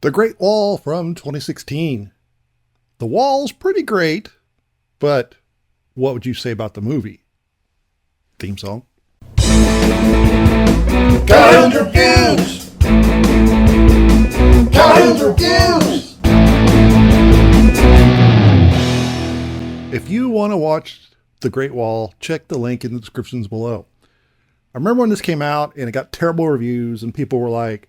The Great Wall from 2016. The Wall's pretty great, but what would you say about the movie? Theme song. Cartoons Reviews! Cartoons Reviews! If you want to watch The Great Wall, check the link in the descriptions below. I remember when this came out and it got terrible reviews and people were like,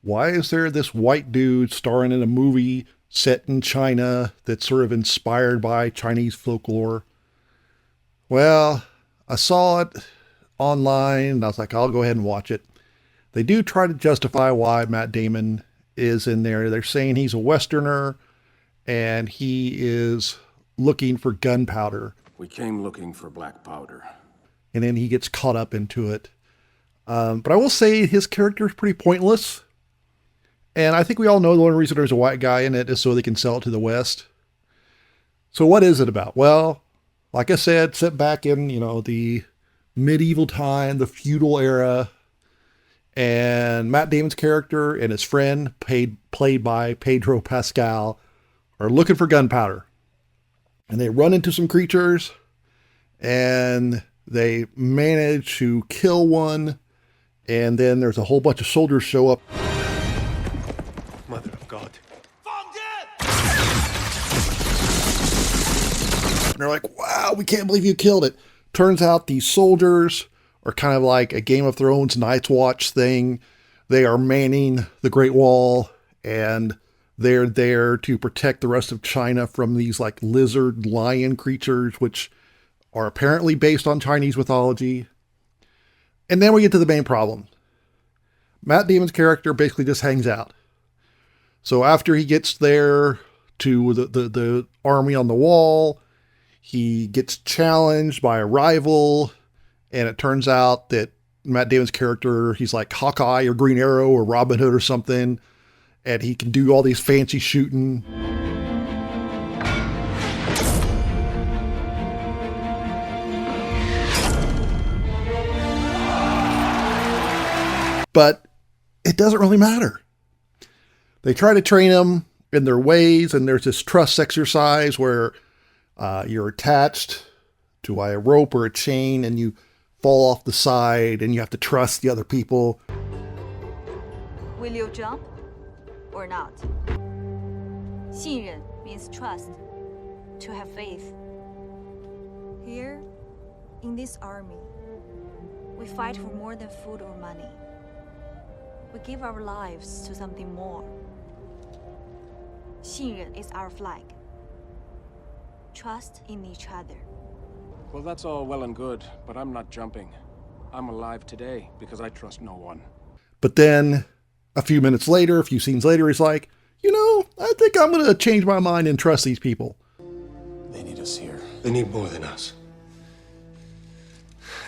why is there this white dude starring in a movie set in China that's sort of inspired by Chinese folklore? Well, I saw it online and I was like, I'll go ahead and watch it. They do try to justify why Matt Damon is in there. They're saying he's a Westerner and he is looking for gunpowder. We came looking for black powder. And then he gets caught up into it. But I will say his character is pretty pointless. And I think we all know the only reason there's a white guy in it is so they can sell it to the West. So what is it about? Well, like I said, set back in, the medieval time, the feudal era. And Matt Damon's character and his friend, played by Pedro Pascal, are looking for gunpowder. And they run into some creatures. And they manage to kill one. And then there's a whole bunch of soldiers show up. Mother of God. And they're like, wow, we can't believe you killed it. Turns out these soldiers are kind of like a Game of Thrones Night's Watch thing. They are manning the Great Wall and they're there to protect the rest of China from these like lizard lion creatures, which are apparently based on Chinese mythology. And then we get to the main problem. Matt Damon's character basically just hangs out. So after he gets there to the army on the wall, he gets challenged by a rival. And it turns out that Matt Damon's character, he's like Hawkeye or Green Arrow or Robin Hood or something. And he can do all these fancy shooting. But it doesn't really matter. They try to train him in their ways, and there's this trust exercise where you're attached to a rope or a chain, and you fall off the side, and you have to trust the other people. Will you jump or not? 信任 means trust, to have faith. Here, in this army, we fight for more than food or money. We give our lives to something more. 信任 is our flag. Trust in each other. Well, that's all well and good, but I'm not jumping. I'm alive today because I trust no one. But then a few minutes later, a few scenes later, he's like, I think I'm going to change my mind and trust these people. They need us here. They need more than us.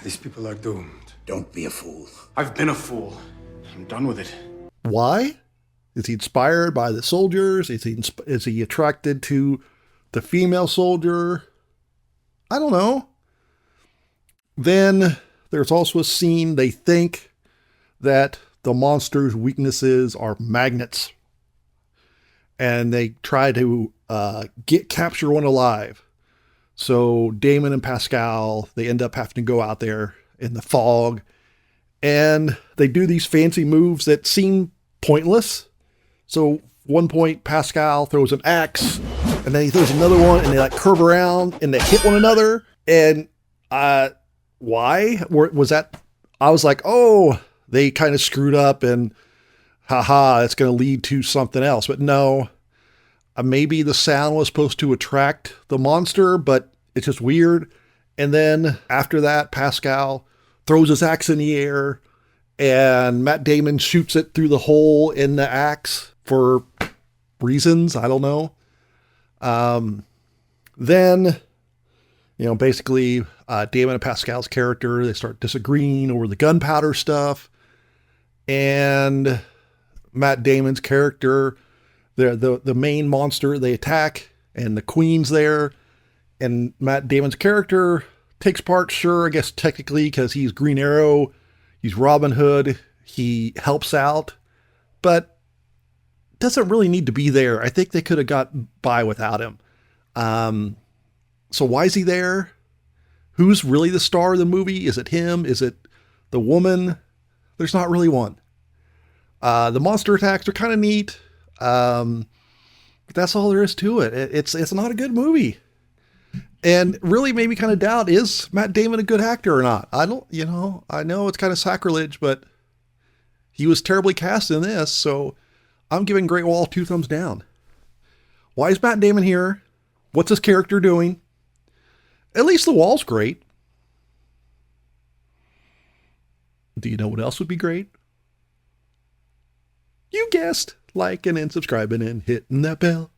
These people are doomed. Don't be a fool. I've been a fool. I'm done with it. Why? Is he inspired by the soldiers? Is he attracted to the female soldier? I don't know. Then there's also a scene they think that the monster's weaknesses are magnets. And they try to capture one alive. So Damon and Pascal, they end up having to go out there in the fog. And they do these fancy moves that seem pointless. So one point, Pascal throws an axe, and then he throws another one, and they like curve around, and they hit one another. And why? Was that? I was like, oh, they kind of screwed up, and haha, it's going to lead to something else. But no, maybe the sound was supposed to attract the monster, but it's just weird. And then after that, Pascal throws his axe in the air, and Matt Damon shoots it through the hole in the axe for reasons. I don't know. Then, basically, Damon and Pascal's character, they start disagreeing over the gunpowder stuff. And Matt Damon's character, the main monster, they attack, and the queen's there. And Matt Damon's character takes part, sure, I guess technically, because he's Green Arrow, he's Robin Hood, he helps out. But doesn't really need to be there. I think they could have got by without him. So why is he there? Who's really the star of the movie? Is it him? Is it the woman? There's not really one. The monster attacks are kind of neat. But that's all there is to it. It's not a good movie. And really made me kind of doubt, is Matt Damon a good actor or not? I don't, I know it's kind of sacrilege, but he was terribly cast in this. So I'm giving Great Wall 2 thumbs down. Why is Matt Damon here? What's his character doing? At least the wall's great. Do you know what else would be great? You guessed, liking and subscribing and hitting that bell.